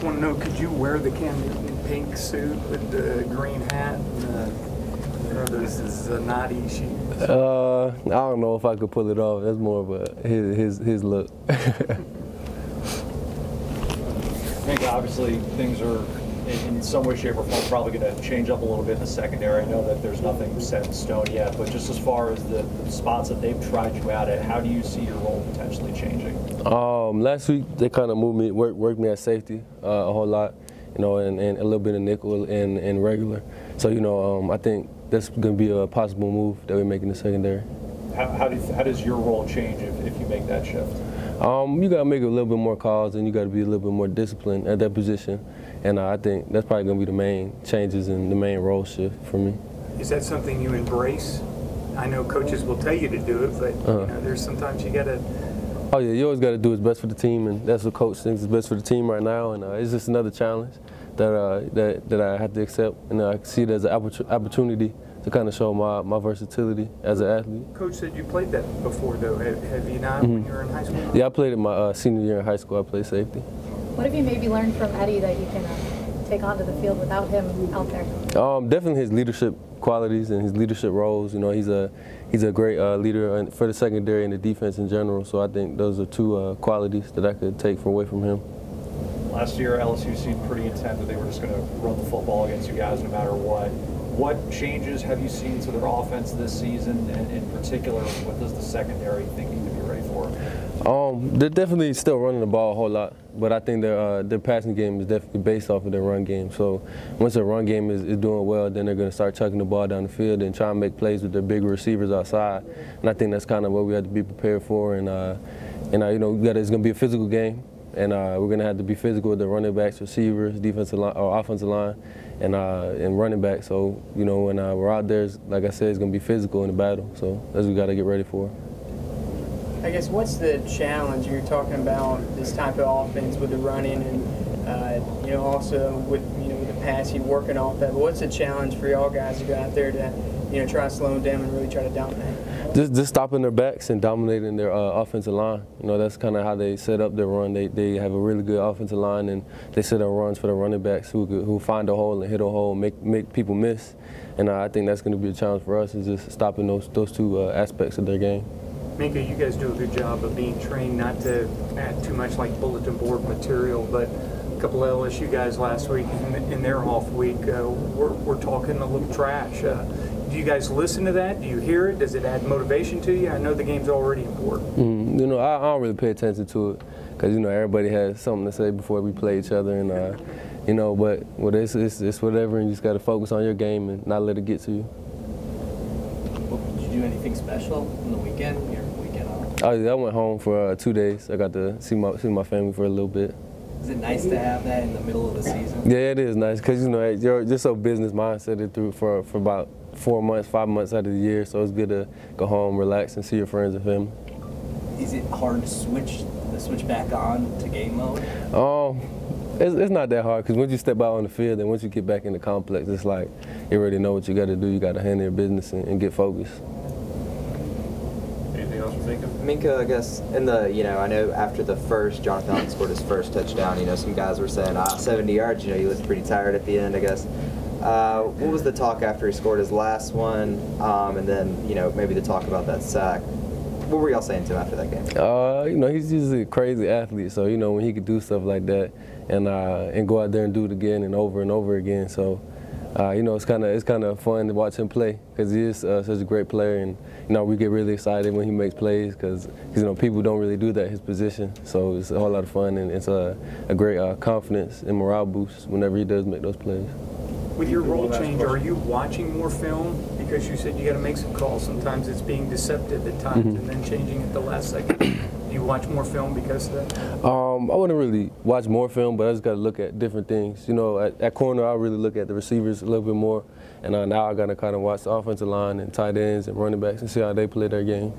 want to know, could you wear the Cam Newton pink suit with the green hat and those Zanati shoes? I don't know if I could pull it off. That's more of a his look. Minkah, obviously things are in some way, shape, or form probably going to change up a little bit in the secondary. I know that there's nothing set in stone yet, but just as far as the spots that they've tried you out at, how do you see your role potentially changing? Last week they kind of moved me, worked me at safety a whole lot, you know, and a little bit of nickel and regular. So, you know, I think that's going to be a possible move that we make in the secondary. How does your role change if you make that shift? You got to make a little bit more calls, and you got to be a little bit more disciplined at that position. And I think that's probably going to be the main changes and the main role shift for me. Is that something you embrace? I know coaches will tell you to do it, but you know, there's sometimes you got to. Oh yeah, you always got to do what's best for the team, and that's what coach thinks is best for the team right now. And it's just another challenge that I have to accept, and I see it as an opportunity to kind of show my versatility as an athlete. Coach said you played that before, though. Have you not when you were in high school? Yeah, I played it my senior year in high school. I played safety. What have you maybe learned from Eddie that you can take onto the field without him out there? Definitely his leadership qualities and his leadership roles. You know, he's a great leader for the secondary and the defense in general. So I think those are two qualities that I could take away from him. Last year, LSU seemed pretty intent that they were just going to run the football against you guys no matter what. What changes have you seen to their offense this season, and in particular, what does the secondary think need to be ready for? They're definitely still running the ball a whole lot, but I think their passing game is definitely based off of their run game. So once their run game is doing well, then they're going to start chucking the ball down the field and try and make plays with their bigger receivers outside. And I think that's kind of what we have to be prepared for. And you know, it's going to be a physical game, and we're going to have to be physical with the running backs, receivers, defensive line, or offensive line, and running back. So you know, when we're out there, like I said, it's going to be physical in the battle. So that's what we got to get ready for. I guess what's the challenge? You're talking about this type of offense with the running and you know, also with with the passing, working off that. But what's the challenge for y'all guys to go out there to try to slow them down and really try to dominate? Just stopping their backs and dominating their offensive line. You know, that's kind of how they set up their run. They have a really good offensive line, and they set up runs for the running backs who find a hole and hit a hole and make people miss. And I think that's going to be a challenge for us, is just stopping those two aspects of their game. Minkah, you guys do a good job of being trained not to add too much like bulletin board material, but a couple of LSU guys last week in their off week were talking a little trash. Do you guys listen to that? Do you hear it? Does it add motivation to you? I know the game's already important. You know, I don't really pay attention to it because, you know, everybody has something to say before we play each other, and you know, but it's whatever, and you just got to focus on your game and not let it get to you. Did you do anything special on the weekend? Your weekend off? Oh yeah, I went home for 2 days. I got to see my family for a little bit. Is it nice to have that in the middle of the season? Yeah, it is nice because, you know, you're so business mindset through for about 4 months, 5 months out of the year. So it's good to go home, relax, and see your friends and family. Is it hard to switch back on to game mode? It's not that hard, because once you step out on the field and once you get back in the complex, it's like you already know what you got to do. You got to handle your business and get focused. Anything else you're thinking? Minkah, I guess, I know after the first, Jonathan Allen scored his first touchdown, some guys were saying, 70 yards, you looked pretty tired at the end, I guess. What was the talk after he scored his last one, and then, maybe the talk about that sack? What were y'all saying to him after that game? He's just a crazy athlete, so, when he could do stuff like that and go out there and do it again and over again, so, it's kind of fun to watch him play, because he is such a great player, and, we get really excited when he makes plays, because people don't really do that at his position, so it's a whole lot of fun, and it's a great confidence and morale boost whenever he does make those plays. With your role change, are you watching more film? Because you said you got to make some calls. Sometimes it's being deceptive at times, and then changing at the last second. Do you watch more film because of that? I wouldn't really watch more film, but I just got to look at different things. At corner, I really look at the receivers a little bit more, and now I got to kind of watch the offensive line and tight ends and running backs and see how they play their game.